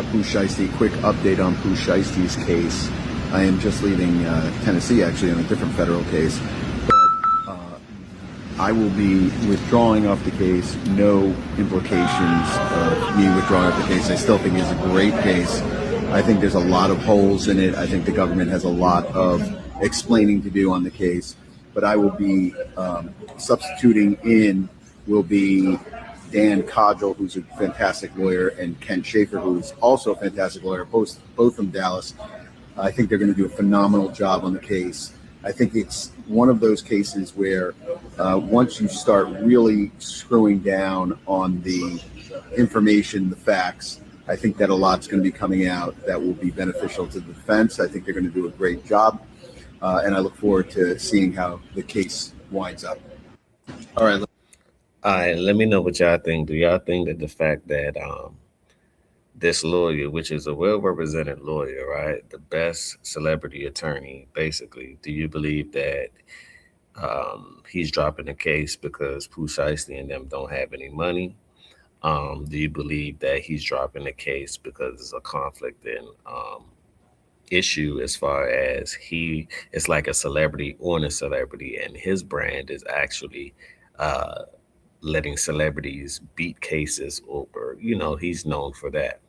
Pooh Shiesty, quick update on Pooh Shiesty's case. I am just leaving Tennessee, actually, on a different federal case. But I will be withdrawing off the case. No implications of me withdrawing off the case. I still think it's a great case. I think there's a lot of holes in it. I think the government has a lot of explaining to do on the case. But I will be substituting in will be Dan Codgel, who's a fantastic lawyer, and Ken Schaefer, who's also a fantastic lawyer, both from Dallas. I think they're going to do a phenomenal job on the case. I think it's one of those cases where once you start really screwing down on the information, the facts, I think that a lot's going to be coming out that will be beneficial to the defense. I think they're going to do a great job, and I look forward to seeing how the case winds up. All right, let me know what y'all think. Do y'all think that the fact that this lawyer, which is a well-represented lawyer, right, the best celebrity attorney, basically, do you believe that he's dropping the case because Pooh Shiesty and them don't have any money? Do you believe that he's dropping the case because it's a conflict in issue as far as it's like a celebrity on a celebrity, and his brand is actually letting celebrities beat cases over, he's known for that.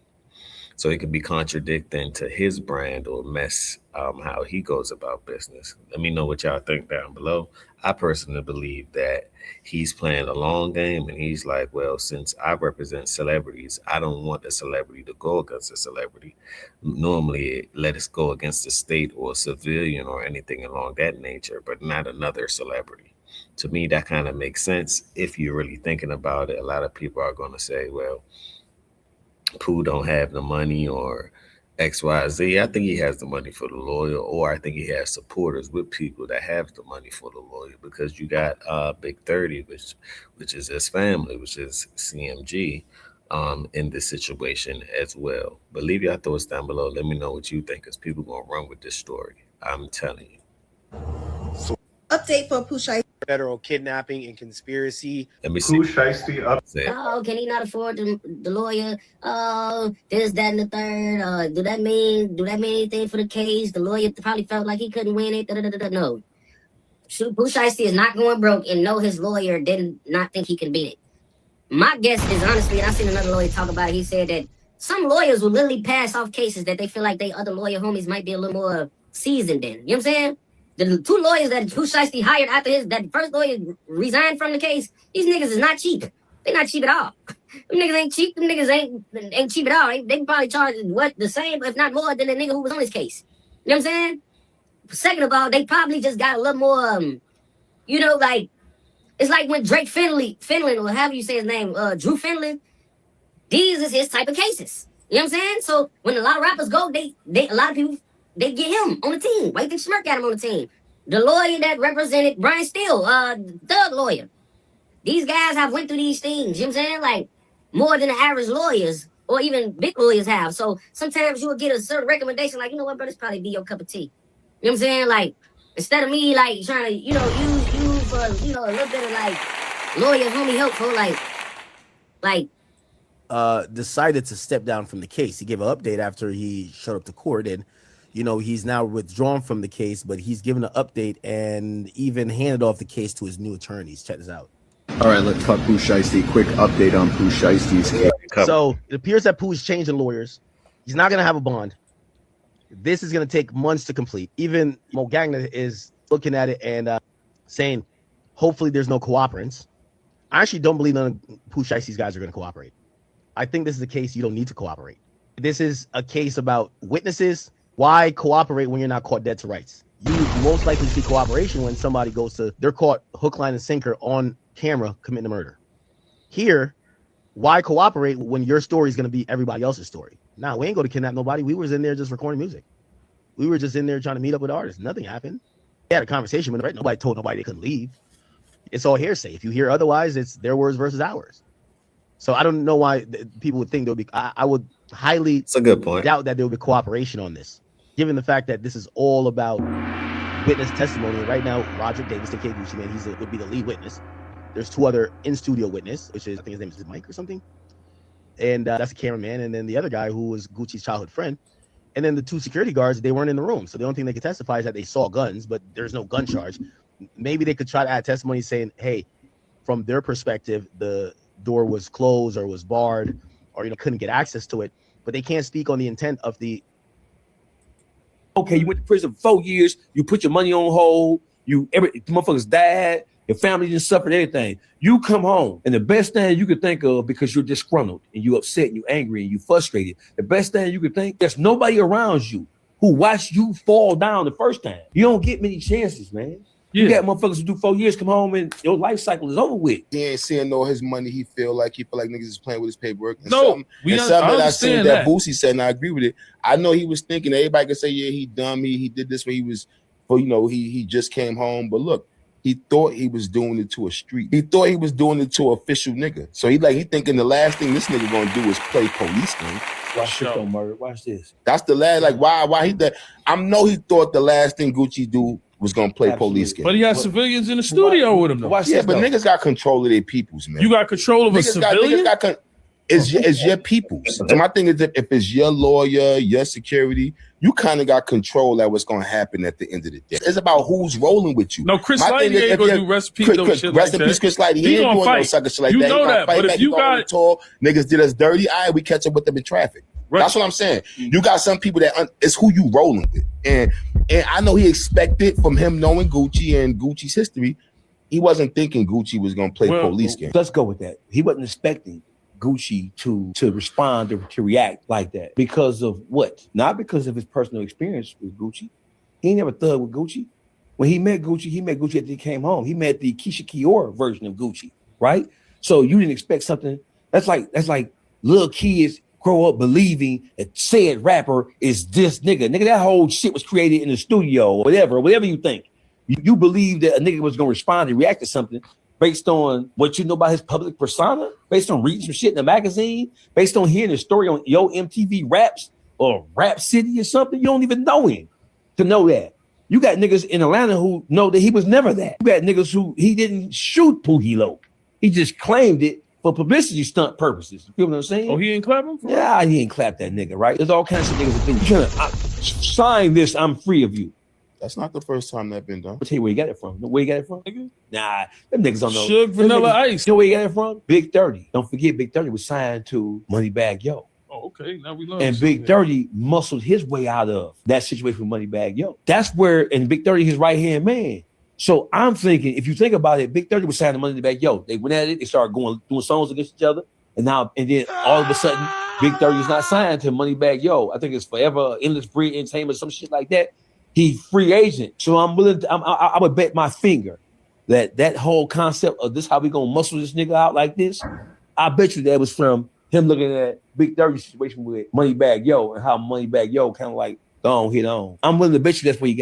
So it could be contradicting to his brand or mess how he goes about business. Let me know what y'all think down below. I personally believe that he's playing a long game, and he's like, well, since I represent celebrities, I don't want the celebrity to go against a celebrity. Normally, let us go against the state or a civilian or anything along that nature, but not another celebrity. To me, that kind of makes sense if you're really thinking about it. A lot of people are going to say, well, Pooh don't have the money or XYZ. I think he has the money for the lawyer, or I think he has supporters with people that have the money for the lawyer, because you got Big 30, which is his family, which is CMG, in this situation as well. But leave your thoughts down below. Let me know what you think, because people going to run with this story. I'm telling you. Update for Pooh Shiesty. Federal kidnapping and conspiracy. Let me see. Pooh Shiesty up. Oh, can he not afford the lawyer? Oh, this, that, and the third. Do that mean anything for the case? The lawyer probably felt like he couldn't win it. No. Pooh Shiesty is not going broke, and no, his lawyer did not think he can beat it. My guess is, honestly, and I've seen another lawyer talk about it, he said that some lawyers will literally pass off cases that they feel like they other lawyer homies might be a little more seasoned in. You know what I'm saying? The two lawyers that Pooh Shiesty hired after that first lawyer resigned from the case, these niggas is not cheap. They're not cheap at all. Them niggas ain't cheap. Them niggas ain't cheap at all. They can probably charge the same, if not more, than the nigga who was on his case. You know what I'm saying? Second of all, they probably just got a little more, like, it's like when Drake Finley, or however you say his name, Drew Finley, these is his type of cases. You know what I'm saying? So when a lot of rappers go, a lot of people, they get him on the team. Why you think Smirk got him on the team? The lawyer that represented Brian Steele, Thug lawyer. These guys have went through these things, you know what I'm saying? Like, more than the average lawyers or even big lawyers have. So sometimes you will get a certain recommendation, like, you know what, bro, this probably be your cup of tea. You know what I'm saying? Like, instead of me, like, trying to, use you for, a little bit of, like, lawyer homie help for, decided to step down from the case. He gave an update after he showed up to court, and he's now withdrawn from the case, but he's given an update and even handed off the case to his new attorneys. Check this out. All right, let's talk Pooh Shiesty. Quick update on Pooh Shiesty's case. So it appears that Pooh's changing lawyers. He's not going to have a bond. This is going to take months to complete. Even Mo Gagner is looking at it and saying, hopefully there's no cooperants. I actually don't believe none of Pooh Shiesty's guys are going to cooperate. I think this is a case you don't need to cooperate. This is a case about witnesses. Why cooperate when you're not caught dead to rights? You most likely see cooperation when somebody they're caught hook, line, and sinker on camera committing a murder. Here, why cooperate when your story is going to be everybody else's story? Nah, we ain't going to kidnap nobody. We was in there just recording music. We were just in there trying to meet up with artists. Nothing happened. We had a conversation with them, right? Nobody told nobody they couldn't leave. It's all hearsay. If you hear otherwise, it's their words versus ours. So I don't know why people would think there would be. I would highly It's a good point. doubt that there would be cooperation on this, given the fact that this is all about witness testimony. Right now, Roger Davis, the Gucci man, would be the lead witness. There's two other in-studio witness, which is, I think his name is Mike or something. and that's the cameraman, and then the other guy who was Gucci's childhood friend, and then the 2 security guards, they weren't in the room, so the only thing they could testify is that they saw guns, but there's no gun charge. Maybe they could try to add testimony saying, hey, from their perspective, the door was closed or was barred, or couldn't get access to it, but they can't speak on the intent of the. Okay, you went to prison for 4 years, you put your money on hold, the motherfuckers died, your family just suffered everything. You come home, and the best thing you could think of, because you're disgruntled and you upset and you angry and you frustrated, the best thing you could think, there's nobody around you who watched you fall down the first time. You don't get many chances, man. Yeah. You got motherfuckers who do 4 years, come home, and your life cycle is over with. He ain't seeing all his money. He feel like niggas is playing with his paperwork. And No, something that I seen that that. Boosie said, and I agree with it. I know he was thinking everybody could say, yeah, he dumb, he did this when he was, well, he just came home. But look, he thought he was doing it to a street. He thought he was doing it to an official nigga. So he thinking the last thing this nigga gonna do is play police game. Watch this, don't murder. Watch this. That's the last, why he did. I know he thought the last thing Gucci do was gonna play police game. But he has civilians in the studio with him, though. Watch Yeah, this, but though. niggas got control of their peoples, man. You got control of a civilian? It's your peoples. So my thing is, if it's your lawyer, your security, you kind of got control at what's going to happen at the end of the day. It's about who's rolling with you. No, Chris My Lighty thing is, ain't if gonna you're- do rest in peace, no shit Rest like in peace, that. Chris Lighty. He He ain't gonna doing no fight. sucker shit like You that. know He gonna that, fight but back. if He you gonna got- tall niggas did us dirty, all right, we catch up with them in traffic. Right. That's what I'm saying. You got some people that it's who you rolling with, and I know he expected from him knowing Gucci and Gucci's history. He wasn't thinking Gucci was gonna play police game. Let's go with that. He wasn't expecting Gucci to respond or to react like that because of what? Not because of his personal experience with Gucci. He ain't never thug with Gucci. When he met Gucci after he came home. He met the Keisha Kiora version of Gucci, right? So you didn't expect something. That's like little kids grow up believing that said rapper is this nigga. Nigga, that whole shit was created in the studio or whatever you think. You believe that a nigga was gonna respond and react to something based on what you know about his public persona, based on reading some shit in a magazine, based on hearing a story on Yo MTV Raps or Rap City or something. You don't even know him to know that. You got niggas in Atlanta who know that he was never that. You got niggas who he didn't shoot Pooh Shiesty. He just claimed it for publicity stunt purposes. You feel what I'm saying? Oh, he ain't clapping for Yeah, he ain't clapped that nigga, right? There's all kinds of niggas that think, you're gonna sign this, I'm free of you. That's not the first time that's been done. I'll tell you where you got it from. Where you got it from? Nigga. Nah, them niggas don't know. Suge Vanilla Ice. You know where you got it from? Big 30. Don't forget, Big 30 was signed to Moneybagg Yo. Oh, okay. Now we learn. And Big 30 muscled his way out of that situation with Moneybagg Yo. That's where, and Big 30 his right-hand man. So I'm thinking, if you think about it, Big 30 was signed to Moneybagg Yo. They went at it, they started doing songs against each other. And then all of a sudden, Big 30 is not signed to Moneybagg Yo. I think it's Forever Endless Free Entertainment, some shit like that. He free agent. So I'm willing to, I would bet my finger that whole concept of this, how we gonna muscle this nigga out like this, I bet you that was from him looking at Big 30 situation with Moneybagg Yo and how Moneybagg Yo kind of like go on, hit on. I'm willing to bet you that's where you got